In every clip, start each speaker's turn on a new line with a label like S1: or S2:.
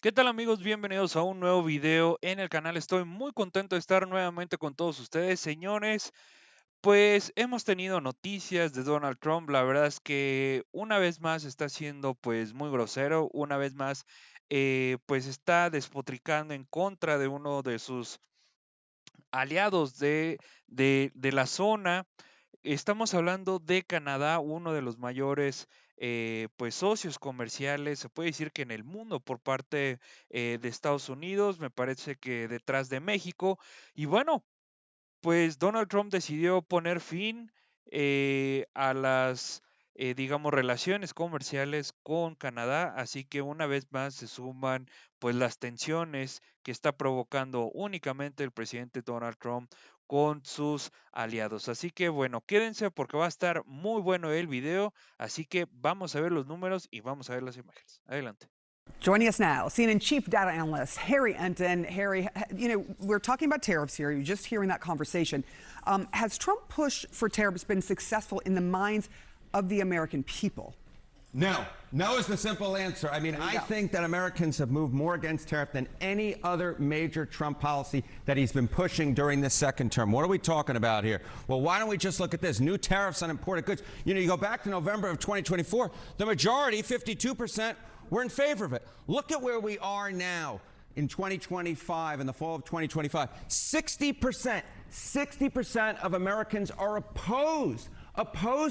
S1: ¿Qué tal amigos? Bienvenidos a un nuevo video en el canal. Estoy muy contento de estar nuevamente con todos ustedes, señores. Pues hemos tenido noticias de Donald Trump. La verdad es que una vez más está siendo pues muy grosero. Una vez más pues está despotricando en contra de uno de sus aliados de la zona. Estamos hablando de Canadá, uno de los mayores pues socios comerciales, se puede decir que en el mundo por parte de Estados Unidos, me parece que detrás de México. Y bueno, pues Donald Trump decidió poner fin a las, digamos, relaciones comerciales con Canadá, así que una vez más se suman pues las tensiones que está provocando únicamente el presidente Donald Trump con sus aliados. Así que bueno, quédense porque va a estar muy bueno el video, así que vamos a ver los números y vamos a ver las imágenes. Adelante.
S2: Joining us now, CNN chief data analyst Harry Enton. Harry, we're talking about tariffs here. You're just hearing that conversation. Has Trump push for tariffs been successful in the minds of the American people?
S3: No. No is the simple answer. I mean, I think that Americans have moved more against tariff than any other major Trump policy that he's been pushing during this second term. What are we talking about here? Well, why don't we just look at this? New tariffs on imported goods. You go back to November of 2024, the majority, 52%, were in favor of it. Look at where we are now in 2025, in the fall of 2025. 60% of Americans are opposed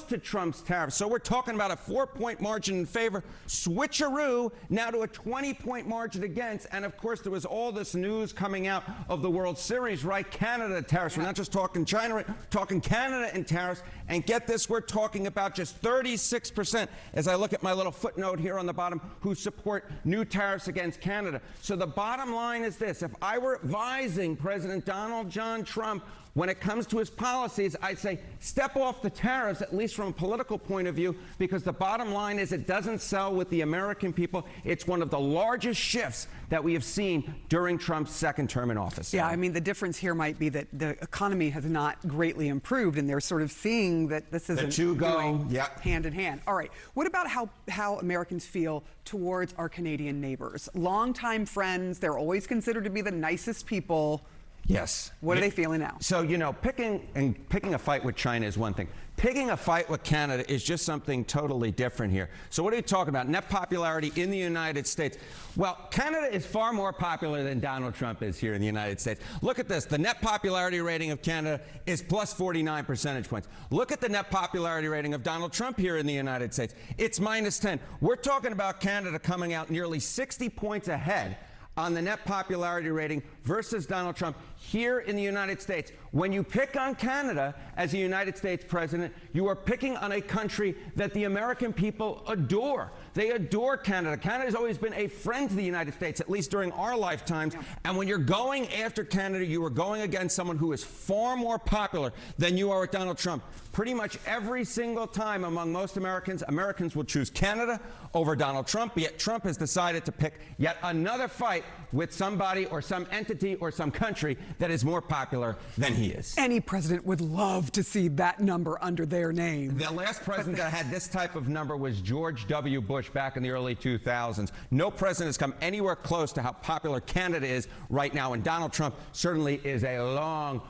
S3: to Trump's tariffs. So we're talking about a 4-point margin in favor, switcheroo, now to a 20-point margin against. And of course, there was all this news coming out of the World Series, right? Canada tariffs. We're not just talking China, we're talking Canada and tariffs. And get this, we're talking about just 36%, as I look at my little footnote here on the bottom, who support new tariffs against Canada. So the bottom line is this: if I were advising President Donald John Trump when it comes to his policies, I'd say step off the tariffs, at least from a political point of view, because the bottom line is it doesn't sell with the American people. It's one of the largest shifts that we have seen during Trump's second term in office.
S2: Yeah, I mean, the difference here might be that the economy has not greatly improved, and they're sort of seeing that this isn't going hand in hand. All right, what about how Americans feel towards our Canadian neighbors? Longtime friends, they're always considered to be the nicest people.
S3: Yes.
S2: What are they feeling now?
S3: So, picking a fight with China is one thing. Picking a fight with Canada is just something totally different here. So what are you talking about? Net popularity in the United States. Well, Canada is far more popular than Donald Trump is here in the United States. Look at this. The net popularity rating of Canada is plus 49 percentage points. Look at the net popularity rating of Donald Trump here in the United States. It's minus 10. We're talking about Canada coming out nearly 60 points ahead on the net popularity rating versus Donald Trump here in the United States. When you pick on Canada as a United States president, you are picking on a country that the American people adore. They adore Canada. Canada has always been a friend to the United States, at least during our lifetimes. And when you're going after Canada, you are going against someone who is far more popular than you are with Donald Trump. Pretty much every single time among most Americans, Americans will choose Canada over Donald Trump, yet Trump has decided to pick yet another fight with somebody or some entity or some country that is more popular than he is.
S2: Any president would love to see that number under their name.
S3: The last president that had this type of number was George W. Bush back in the early 2000s. No president has come anywhere close to how popular Canada is right now, and Donald Trump certainly is a long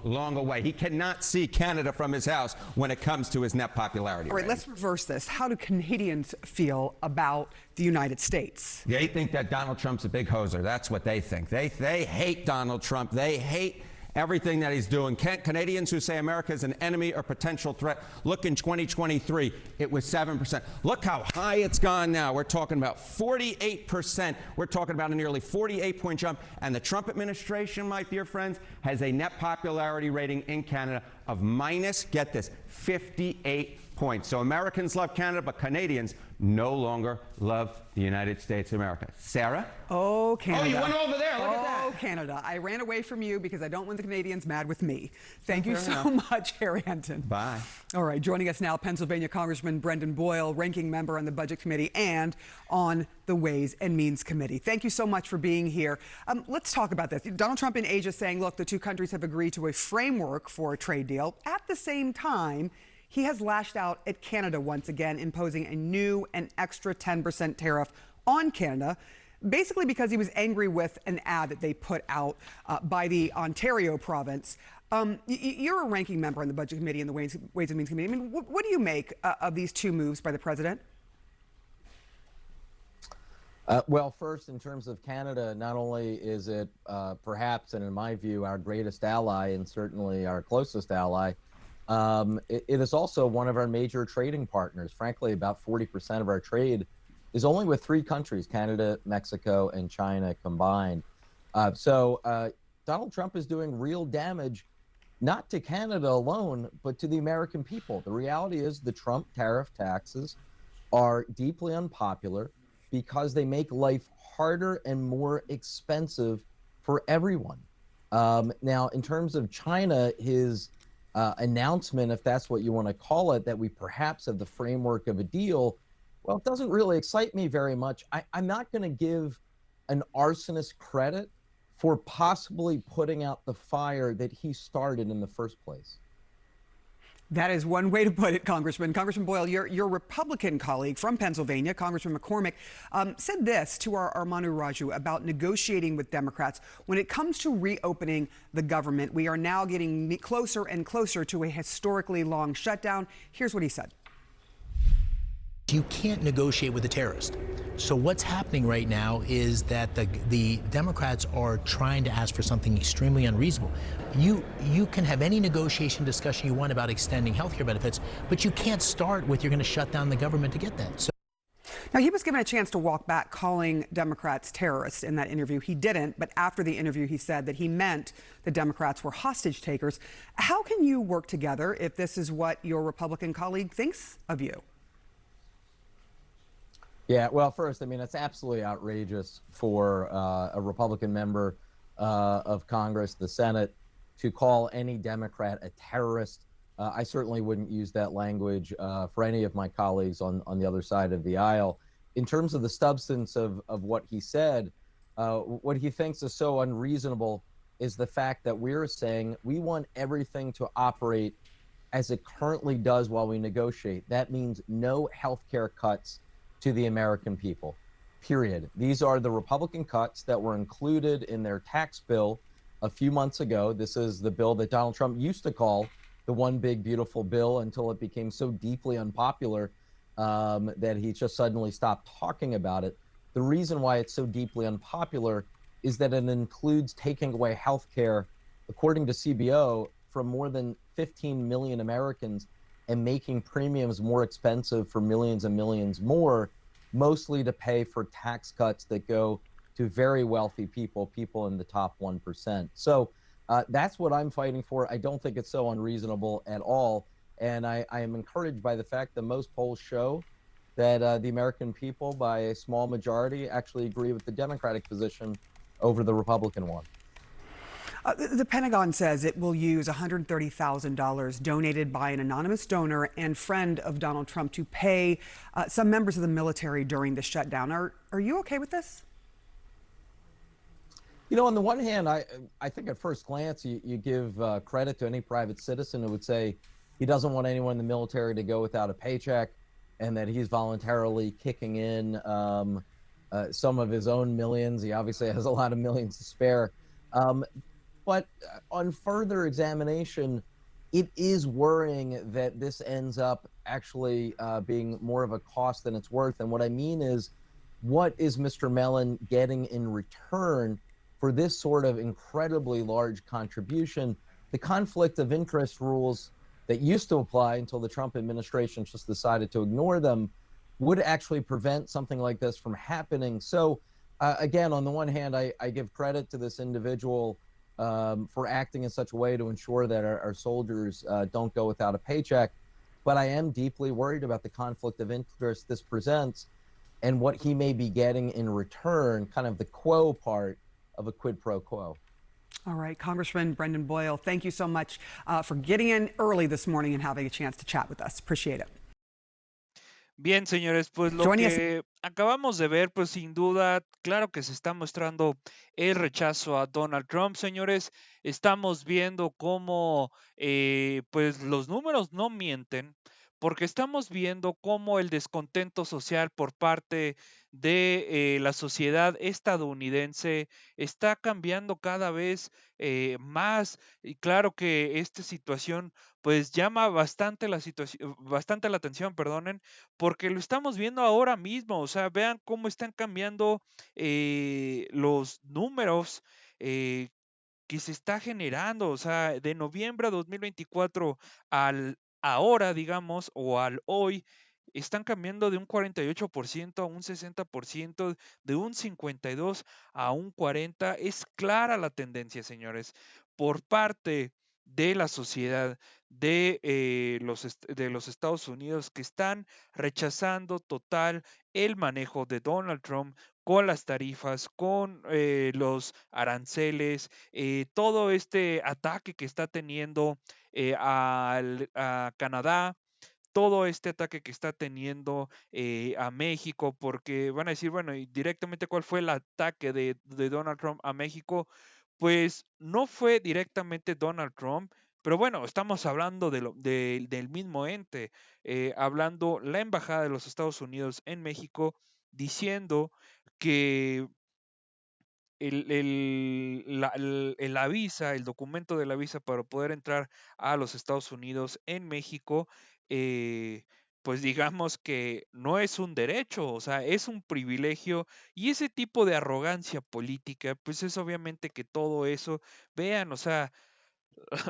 S3: away. He cannot see Canada from his house when it comes to his net popularity.
S2: All right, let's reverse this. How do Canadians feel about the United States?
S3: They think that Donald Trump's a big hoser. That's what they think. They hate Donald Trump. They hate everything that he's doing. Canadians who say America is an enemy or potential threat, look, in 2023, it was 7%. Look how high it's gone now. We're talking about 48%. We're talking about a nearly 48-point jump. And the Trump administration, my dear friends, has a net popularity rating in Canada of minus, get this, 58 points. So Americans love Canada, but Canadians no longer love the United States of America. Sarah?
S2: Oh, Canada.
S3: Oh, you went over there. Look at that.
S2: Oh, Canada. I ran away from you because I don't want the Canadians mad with me. Thank you so much, Harry Enton.
S3: Bye.
S2: All right, joining us now, Pennsylvania Congressman Brendan Boyle, ranking member on the Budget Committee and on the Ways and Means Committee. Thank you so much for being here. Let's talk about this. Donald Trump in Asia saying, look, the two countries have agreed to a framework for a trade deal. At the same time, he has lashed out at Canada once again, imposing a new and extra 10% tariff on Canada. basically because he was angry with an ad that they put out by the Ontario province. You're a ranking member on the Budget Committee and the Ways and Means Committee. I mean, what do you make of these two moves by the president?
S4: Well, first, in terms of Canada, not only is it perhaps, and in my view, our greatest ally and certainly our closest ally, it is also one of our major trading partners. Frankly, about 40% of our trade is only with three countries, Canada, Mexico, and China combined. So Donald Trump is doing real damage, not to Canada alone, but to the American people. The reality is the Trump tariff taxes are deeply unpopular because they make life harder and more expensive for everyone. Now, in terms of China, his announcement, if that's what you want to call it, that we perhaps have the framework of a deal, well, it doesn't really excite me very much. I'm not going to give an arsonist credit for possibly putting out the fire that he started in the first place.
S2: That is one way to put it, Congressman. Congressman Boyle, your Republican colleague from Pennsylvania, Congressman McCormick, said this to our Manu Raju about negotiating with Democrats. When it comes to reopening the government, we are now getting closer and closer to a historically long shutdown. Here's what he said.
S5: You can't negotiate with a terrorist. So what's happening right now is that the Democrats are trying to ask for something extremely unreasonable. You can have any negotiation discussion you want about extending health care benefits, but you can't start with you're going to shut down the government to get that. So
S2: now, he was given a chance to walk back calling Democrats terrorists in that interview. He didn't, but after the interview, he said that he meant the Democrats were hostage takers. How can you work together if this is what your Republican colleague thinks of you?
S4: Yeah, well, first, I mean, it's absolutely outrageous for a Republican member of Congress, the Senate, to call any Democrat a terrorist. I certainly wouldn't use that language for any of my colleagues on the other side of the aisle. In terms of the substance of what he said, what he thinks is so unreasonable is the fact that we're saying we want everything to operate as it currently does while we negotiate. That means no health care cuts to the American people, period. These are the Republican cuts that were included in their tax bill a few months ago. This is the bill that Donald Trump used to call the one big beautiful bill until it became so deeply unpopular that he just suddenly stopped talking about it. The reason why it's so deeply unpopular is that it includes taking away health care, according to CBO, from more than 15 million Americans and making premiums more expensive for millions and millions more, mostly to pay for tax cuts that go to very wealthy people, people in the top 1%. So that's what I'm fighting for. I don't think it's so unreasonable at all. And I am encouraged by the fact that most polls show that the American people, by a small majority, actually agree with the Democratic position over the Republican one.
S2: The Pentagon says it will use $130,000 donated by an anonymous donor and friend of Donald Trump to pay some members of the military during the shutdown. Are you okay with this?
S4: You know, on the one hand, I think at first glance, you give credit to any private citizen who would say he doesn't want anyone in the military to go without a paycheck and that he's voluntarily kicking in some of his own millions. He obviously has a lot of millions to spare. But on further examination, it is worrying that this ends up actually being more of a cost than it's worth. And what I mean is, what is Mr. Mellon getting in return for this sort of incredibly large contribution? The conflict of interest rules that used to apply until the Trump administration just decided to ignore them would actually prevent something like this from happening. So again, on the one hand, I give credit to this individual for acting in such a way to ensure that our soldiers don't go without a paycheck. But I am deeply worried about the conflict of interest this presents and what he may be getting in return, kind of the quo part of a quid pro quo.
S2: All right, Congressman Brendan Boyle, thank you so much for getting in early this morning and having a chance to chat with us. Appreciate it.
S1: Bien, señores, pues lo que acabamos de ver, pues sin duda, claro que se está mostrando el rechazo a Donald Trump, señores. Estamos viendo cómo, pues los números no mienten, porque estamos viendo cómo el descontento social por parte de la sociedad estadounidense está cambiando cada vez más. Y claro que esta situación pues llama bastante la situación, bastante la atención, perdonen, porque lo estamos viendo ahora mismo. O sea, vean cómo están cambiando los números. eh, que se está generando, o sea, de noviembre a 2024 al ahora, digamos, o al hoy, están cambiando de un 48% a un 60%, de un 52 a un 40. Es clara la tendencia, señores, por parte de la sociedad de los Estados Unidos, que están rechazando total el manejo de Donald Trump con las tarifas, con los aranceles, todo este ataque que está teniendo a Canadá, todo este ataque que está teniendo a México, porque van a decir, bueno, y directamente cuál fue el ataque de Donald Trump a México, pues no fue directamente Donald Trump, pero bueno, estamos hablando del mismo ente, hablando la Embajada de los Estados Unidos en México, diciendo que la visa, el documento de la visa para poder entrar a los Estados Unidos en México, pues digamos que no es un derecho, o sea, es un privilegio y ese tipo de arrogancia política, pues es obviamente que todo eso, vean, o sea,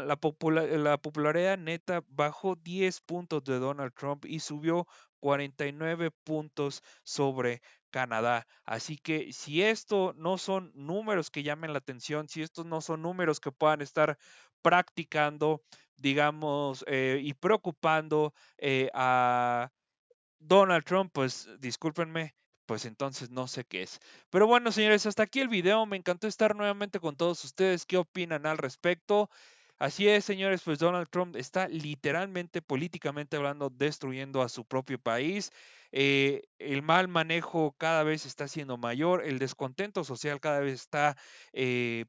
S1: la popularidad neta bajó 10 puntos de Donald Trump y subió 49 puntos sobre Canadá. Así que si esto no son números que llamen la atención, si estos no son números que puedan estar practicando, digamos, y preocupando a Donald Trump, pues discúlpenme, pues entonces no sé qué es. Pero bueno, señores, hasta aquí el video. Me encantó estar nuevamente con todos ustedes. ¿Qué opinan al respecto? Así es, señores, pues Donald Trump está literalmente, políticamente hablando, destruyendo a su propio país. El mal manejo cada vez está siendo mayor, el descontento social cada vez está,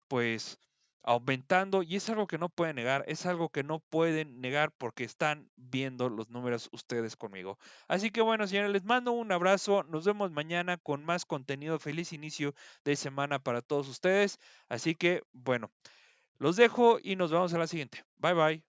S1: pues, aumentando y es algo que no pueden negar, es algo que no pueden negar porque están viendo los números ustedes conmigo. Así que bueno, señores, les mando un abrazo. Nos vemos mañana con más contenido. Feliz inicio de semana para todos ustedes. Así que bueno, los dejo y nos vemos a la siguiente. Bye bye.